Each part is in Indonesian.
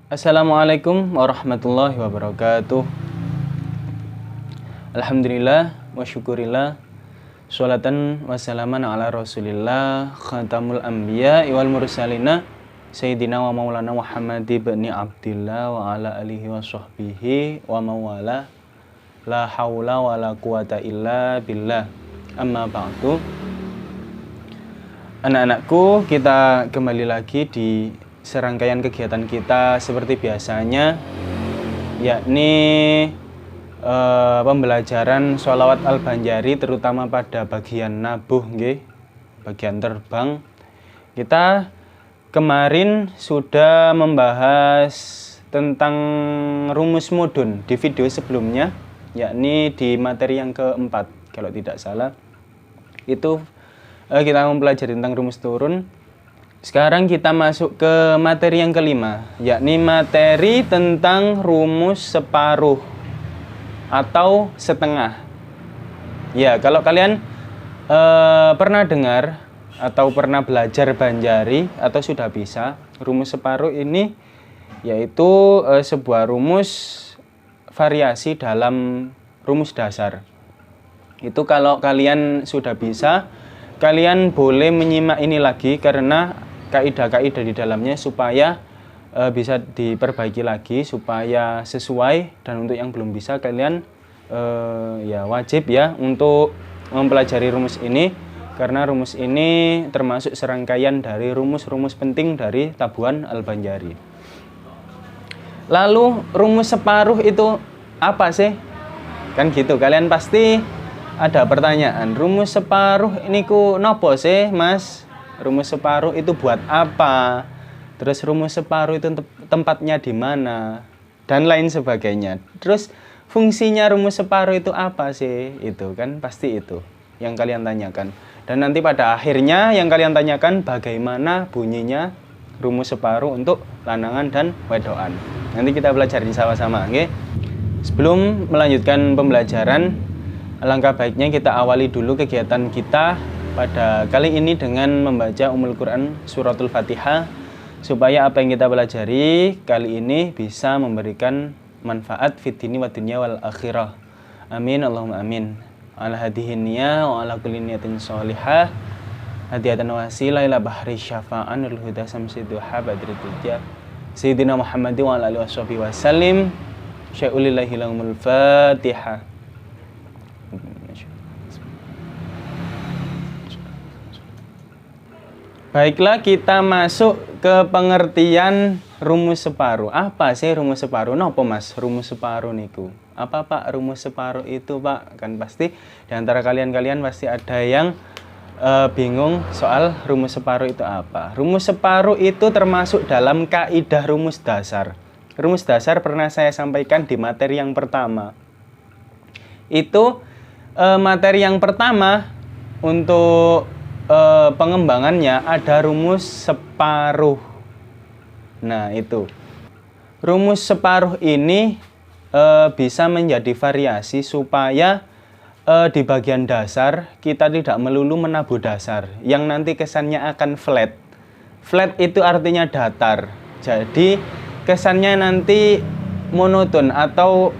Assalamualaikum warahmatullahi wabarakatuh. Alhamdulillah wa syukurillah, sholatan wassalaman ala rasulillah, khatamul anbiya wal mursalina, sayyidina wa maulana Muhammad ibn Abdillah wa ala alihi wa sahbihi wa mawala, la hawla wa la quwata illa billah. Amma ba'du. Anak-anakku, kita kembali lagi di serangkaian kegiatan kita seperti biasanya, yakni pembelajaran sholawat al-Banjari, terutama pada bagian nabuh, bagian terbang. Kita kemarin sudah membahas tentang rumus mudun di video sebelumnya, yakni di materi yang keempat kalau tidak salah. Itu kita mempelajari tentang rumus turun. Sekarang kita masuk ke materi yang kelima, yakni materi tentang rumus separuh atau setengah. Ya, kalau kalian pernah dengar atau pernah belajar Banjari atau sudah bisa, rumus separuh ini yaitu sebuah rumus variasi dalam rumus dasar. Itu kalau kalian sudah bisa, kalian boleh menyimak ini lagi karena kaidah-kaidah di dalamnya supaya bisa diperbaiki lagi supaya sesuai. Dan untuk yang belum bisa, kalian ya wajib ya untuk mempelajari rumus ini, karena rumus ini termasuk serangkaian dari rumus-rumus penting dari tabuhan al-Banjari. Lalu rumus separuh itu apa sih? Kan gitu, kalian pasti ada pertanyaan, rumus separuh ini ku nopo sih mas? Rumus separuh itu buat apa? Terus rumus separuh itu tempatnya di mana? Dan lain sebagainya. Terus fungsinya rumus separuh itu apa sih? Itu kan pasti itu yang kalian tanyakan. Dan nanti pada akhirnya yang kalian tanyakan bagaimana bunyinya rumus separuh untuk lanangan dan wedoan. Nanti kita belajar sama-sama, oke? Sebelum melanjutkan pembelajaran, alangkah baiknya kita awali dulu kegiatan kita pada kali ini dengan membaca Ummul Quran Suratul Fatihah, supaya apa yang kita pelajari kali ini bisa memberikan manfaat fid dini wa dunya wal akhirah. Amin Allahumma amin. Ala hadihin niyah wa ala kulli niyatin sholihah. Hadiyatan wasilah ila bahri syafa'an lil huda samsiduha badridujja. Sayyidina Muhammad wa ala alihi washabihi wasallim. Syai'ulillahi lahumul Fatihah. Baiklah, kita masuk ke pengertian rumus separuh. Apa sih rumus separuh? Napa mas rumus separuh niku? Apa pak rumus separuh itu pak? Kan pasti diantara kalian pasti ada yang bingung soal rumus separuh itu apa. Rumus separuh itu termasuk dalam kaidah rumus dasar. Rumus dasar pernah saya sampaikan di materi yang pertama. Itu materi yang pertama untuk pengembangannya ada rumus separuh. Nah itu rumus separuh ini bisa menjadi variasi supaya di bagian dasar kita tidak melulu menabuh dasar yang nanti kesannya akan flat. Flat itu artinya datar, jadi kesannya nanti monoton atau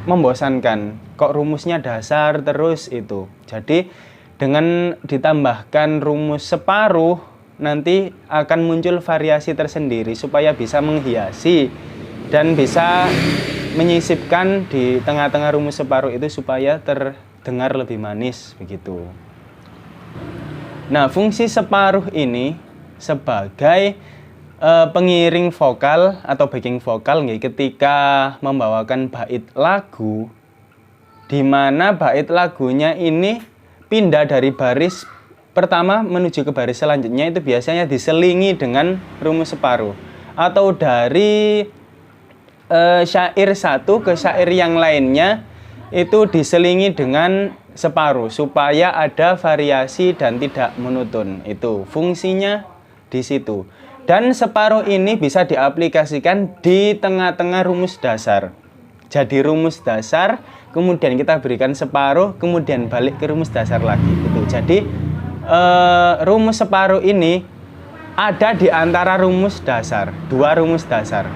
membosankan. Kok rumusnya dasar terus itu. Jadi dengan ditambahkan rumus separuh, nanti akan muncul variasi tersendiri supaya bisa menghiasi dan bisa menyisipkan di tengah-tengah rumus separuh itu supaya terdengar lebih manis begitu. Nah, fungsi separuh ini sebagai pengiring vokal atau backing vokal ketika membawakan bait lagu, di mana bait lagunya ini pindah dari baris pertama menuju ke baris selanjutnya, itu biasanya diselingi dengan rumus separuh, atau dari syair satu ke syair yang lainnya itu diselingi dengan separuh supaya ada variasi dan tidak monoton. Itu fungsinya di situ. Dan separuh ini bisa diaplikasikan di tengah-tengah rumus dasar. Jadi rumus dasar, kemudian kita berikan separuh, kemudian balik ke rumus dasar lagi. Gitu. Jadi rumus separuh ini ada di antara rumus dasar, dua rumus dasar.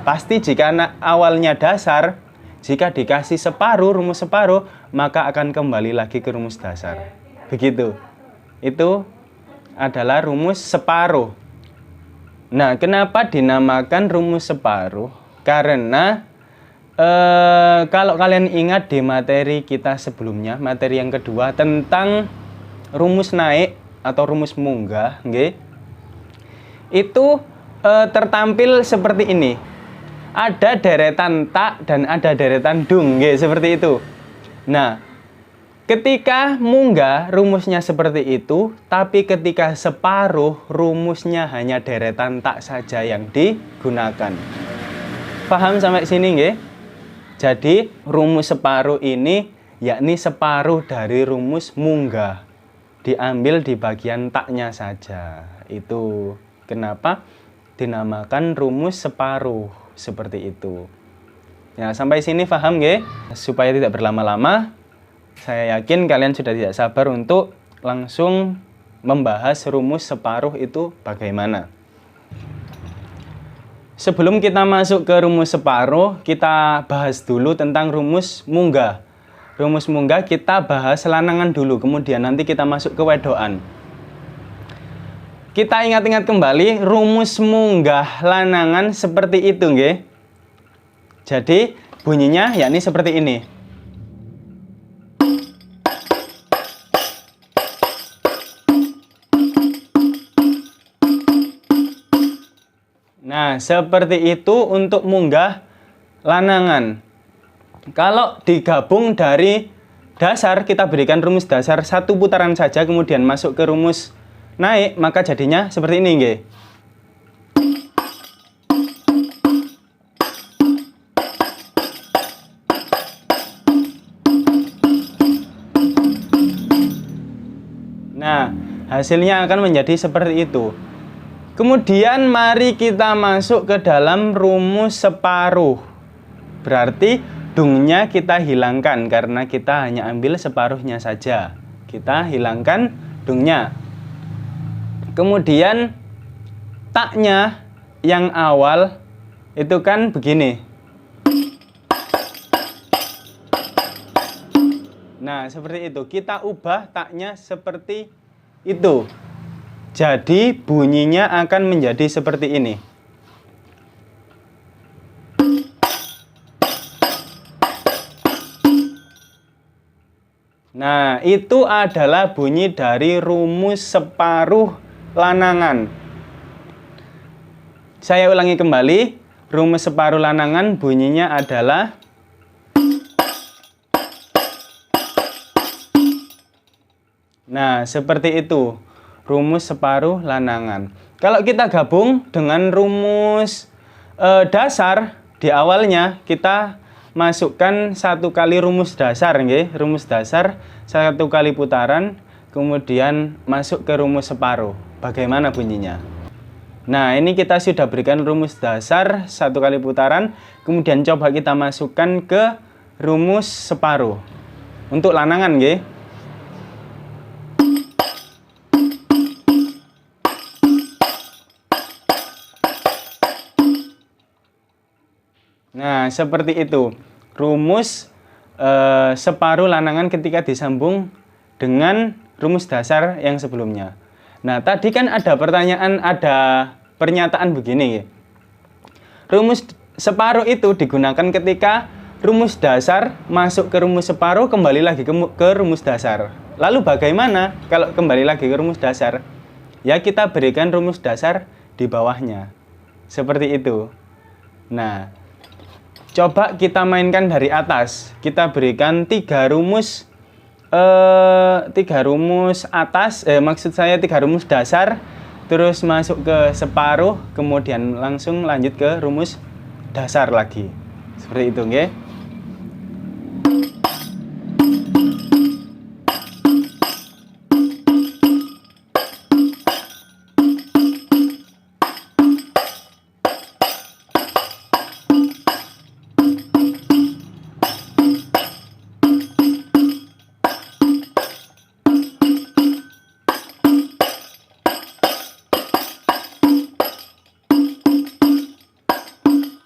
Pasti jika awalnya dasar, jika dikasih separuh, rumus separuh, maka akan kembali lagi ke rumus dasar. Begitu. Itu adalah rumus separuh. Nah, kenapa dinamakan rumus separuh? Karena kalau kalian ingat di materi kita sebelumnya, materi yang kedua tentang rumus naik atau rumus munggah, nggih. Itu tertampil seperti ini. Ada deretan tak dan ada deretan dung, nggih, seperti itu. Nah, ketika munggah rumusnya seperti itu, tapi ketika separuh rumusnya hanya deretan tak saja yang digunakan. Paham sampai sini, nggih? Jadi, rumus separuh ini yakni separuh dari rumus munggah. Diambil di bagian taknya saja. Itu kenapa dinamakan rumus separuh seperti itu. Nah, sampai sini paham, nggih? Supaya tidak berlama-lama, saya yakin kalian sudah tidak sabar untuk langsung membahas rumus separuh itu bagaimana. Sebelum kita masuk ke rumus separuh, kita bahas dulu tentang rumus munggah. Rumus munggah kita bahas lanangan dulu, kemudian nanti kita masuk ke wedokan. Kita ingat-ingat kembali rumus munggah lanangan seperti itu, nggih. Jadi bunyinya yakni seperti ini. Nah, seperti itu untuk munggah lanangan. Kalau digabung dari dasar, kita berikan rumus dasar satu putaran saja, kemudian masuk ke rumus naik, maka jadinya seperti ini, nggih. Nah, hasilnya akan menjadi seperti itu. Kemudian mari kita masuk ke dalam rumus separuh. Berarti dungnya kita hilangkan karena kita hanya ambil separuhnya saja. Kita hilangkan dungnya. Kemudian taknya yang awal itu kan begini. Nah, seperti itu. Kita ubah taknya seperti itu. Jadi bunyinya akan menjadi seperti ini. Nah, itu adalah bunyi dari rumus separuh lanangan. Saya ulangi kembali, rumus separuh lanangan bunyinya adalah nah, seperti itu. Rumus separuh lanangan. Kalau kita gabung dengan rumus dasar, di awalnya kita masukkan satu kali rumus dasar, nggih. Rumus dasar satu kali putaran, kemudian masuk ke rumus separuh. Bagaimana bunyinya? Nah, ini kita sudah berikan rumus dasar satu kali putaran, kemudian coba kita masukkan ke rumus separuh. Untuk lanangan, nggih. Nah, seperti itu. Rumus separuh lanangan ketika disambung dengan rumus dasar yang sebelumnya. Nah, tadi kan ada pertanyaan, ada pernyataan begini, ya. Rumus separuh itu digunakan ketika rumus dasar masuk ke rumus separuh, kembali lagi ke rumus dasar. Lalu bagaimana kalau kembali lagi ke rumus dasar? Ya, kita berikan rumus dasar di bawahnya. Seperti itu. Nah, coba kita mainkan dari atas. Kita berikan tiga rumus atas, maksud saya tiga rumus dasar, terus masuk ke separuh, kemudian langsung lanjut ke rumus dasar lagi. Seperti itu, nggih.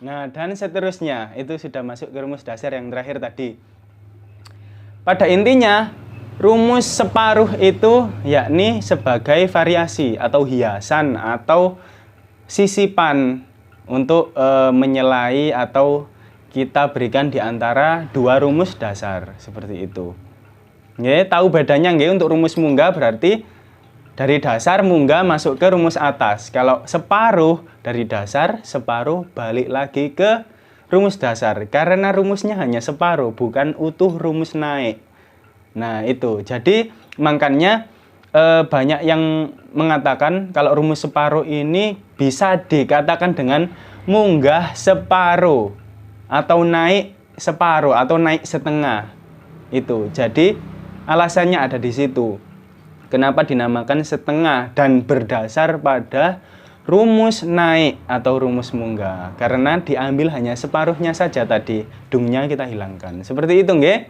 Nah, dan seterusnya, itu sudah masuk ke rumus dasar yang terakhir tadi. Pada intinya, rumus separuh itu yakni sebagai variasi atau hiasan atau sisipan untuk menyelai atau kita berikan di antara dua rumus dasar seperti itu. Nggih, tahu bedanya nggih untuk rumus munggah berarti dari dasar munggah masuk ke rumus atas. Kalau separuh dari dasar, separuh balik lagi ke rumus dasar. Karena rumusnya hanya separuh, bukan utuh rumus naik. Nah, itu. Jadi, makanya banyak yang mengatakan kalau rumus separuh ini bisa dikatakan dengan munggah separuh atau naik separuh atau naik setengah. Itu. Jadi, alasannya ada di situ. Kenapa dinamakan setengah dan berdasar pada rumus naik atau rumus munggah? Karena diambil hanya separuhnya saja tadi, dungnya kita hilangkan. Seperti itu, nggih.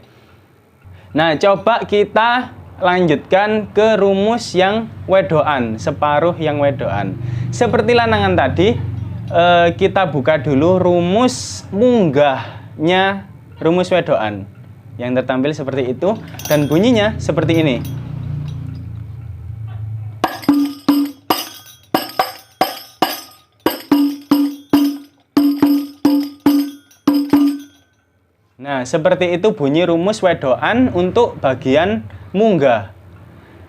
Nah, coba kita lanjutkan ke rumus yang wedoan, separuh yang wedoan. Seperti lanangan tadi, kita buka dulu rumus munggahnya rumus wedoan. Yang tertampil seperti itu dan bunyinya seperti ini. Nah, seperti itu bunyi rumus wedoan untuk bagian munggah.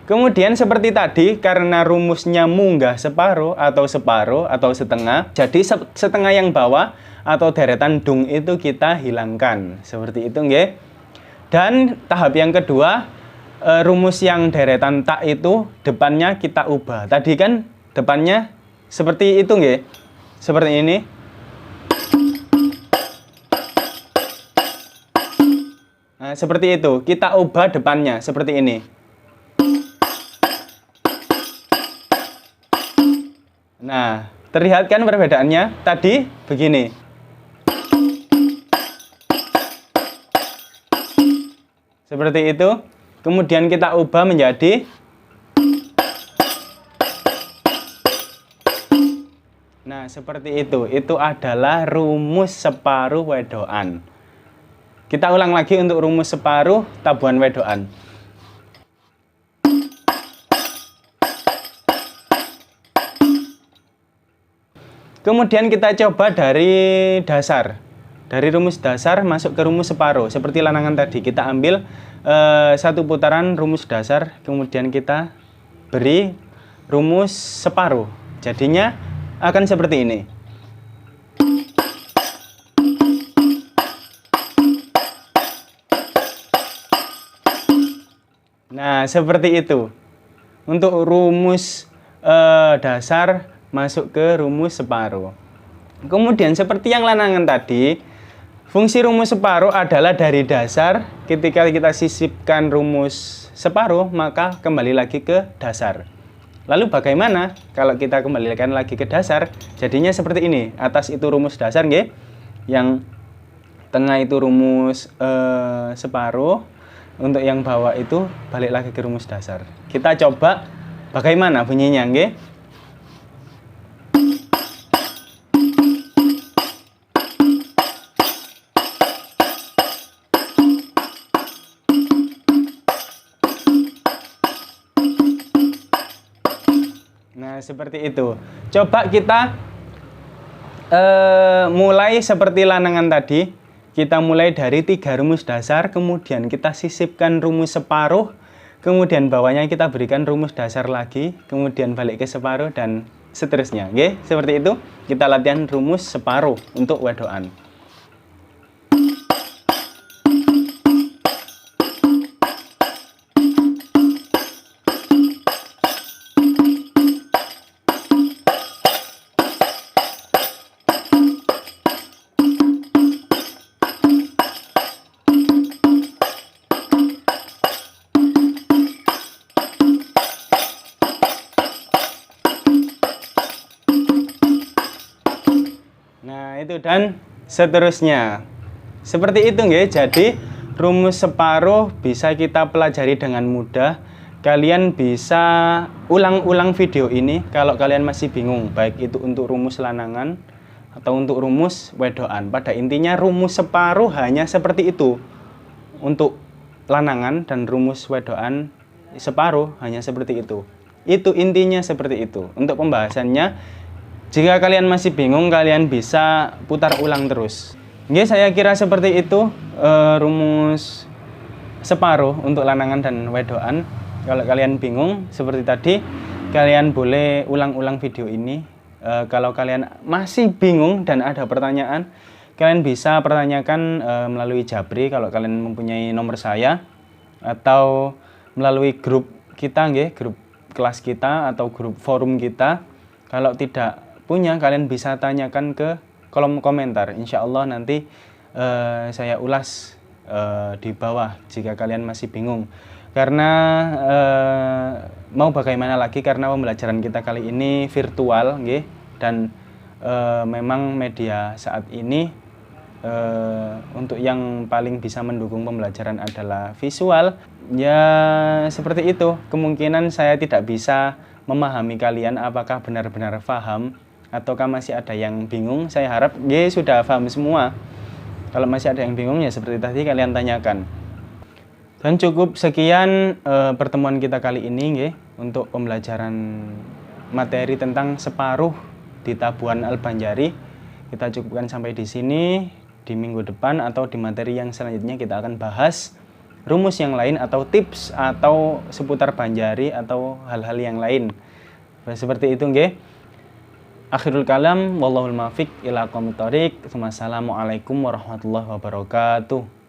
Kemudian seperti tadi, karena rumusnya munggah separuh atau setengah, jadi setengah yang bawah atau deretan dung itu kita hilangkan. Seperti itu, nggih. Dan tahap yang kedua, rumus yang deretan tak itu depannya kita ubah. Tadi kan depannya seperti itu, nggih. Seperti ini. Nah, seperti itu. Kita ubah depannya seperti ini. Nah, terlihat kan perbedaannya? Tadi begini. Seperti itu. Kemudian kita ubah menjadi nah, seperti itu. Itu adalah rumus separuh wedoan. Kita ulang lagi untuk rumus separuh tabuhan wedoan. Kemudian kita coba dari dasar. Dari rumus dasar masuk ke rumus separuh. Seperti lanangan tadi, kita ambil satu putaran rumus dasar, kemudian kita beri rumus separuh. Jadinya akan seperti ini. Nah, seperti itu. Untuk rumus dasar masuk ke rumus separuh. Kemudian seperti yang lanangan tadi, fungsi rumus separuh adalah dari dasar. Ketika kita sisipkan rumus separuh, maka kembali lagi ke dasar. Lalu bagaimana kalau kita kembalikan lagi ke dasar? Jadinya seperti ini. Atas itu rumus dasar, nggih. Yang tengah itu rumus separuh. Untuk yang bawah itu balik lagi ke rumus dasar. Kita coba bagaimana bunyinya, nggih. Nah, seperti itu. Coba kita mulai seperti lanangan tadi. Kita mulai dari 3 rumus dasar, kemudian kita sisipkan rumus separuh, kemudian bawahnya kita berikan rumus dasar lagi, kemudian balik ke separuh, dan seterusnya. Oke, seperti itu. Kita latihan rumus separuh untuk wedoan. Itu dan seterusnya. Seperti itu, nggih. Jadi rumus separuh bisa kita pelajari dengan mudah. Kalian bisa ulang-ulang video ini kalau kalian masih bingung, baik itu untuk rumus lanangan atau untuk rumus wedoan. Pada intinya rumus separuh hanya seperti itu untuk lanangan, dan rumus wedoan separuh hanya seperti itu. Itu intinya seperti itu. Untuk pembahasannya, jika kalian masih bingung, kalian bisa putar ulang terus. Oke, saya kira seperti itu rumus separuh untuk lanangan dan wedoan. Kalau kalian bingung seperti tadi, kalian boleh ulang-ulang video ini. Kalau kalian masih bingung dan ada pertanyaan, kalian bisa pertanyakan melalui Jabri kalau kalian mempunyai nomor saya, atau melalui grup kita, grup kelas kita atau grup forum kita. Kalau tidak punya, kalian bisa tanyakan ke kolom komentar. Insya Allah nanti saya ulas di bawah jika kalian masih bingung. Karena mau bagaimana lagi, karena pembelajaran kita kali ini virtual, dan memang media saat ini untuk yang paling bisa mendukung pembelajaran adalah visual. Ya seperti itu, kemungkinan saya tidak bisa memahami kalian apakah benar-benar paham ataukah masih ada yang bingung. Saya harap sudah paham semua. Kalau masih ada yang bingung, ya seperti tadi kalian tanyakan. Dan cukup sekian pertemuan kita kali ini untuk pembelajaran materi tentang separuh di Tabuhan Al-Banjari. Kita cukupkan sampai di sini. Di minggu depan atau di materi yang selanjutnya kita akan bahas rumus yang lain atau tips atau seputar Banjari atau hal-hal yang lain. Seperti itu Akhirul kalam, wallahul muwaffiq ila aqwamit thoriq. Wassalamualaikum warahmatullahi wabarakatuh.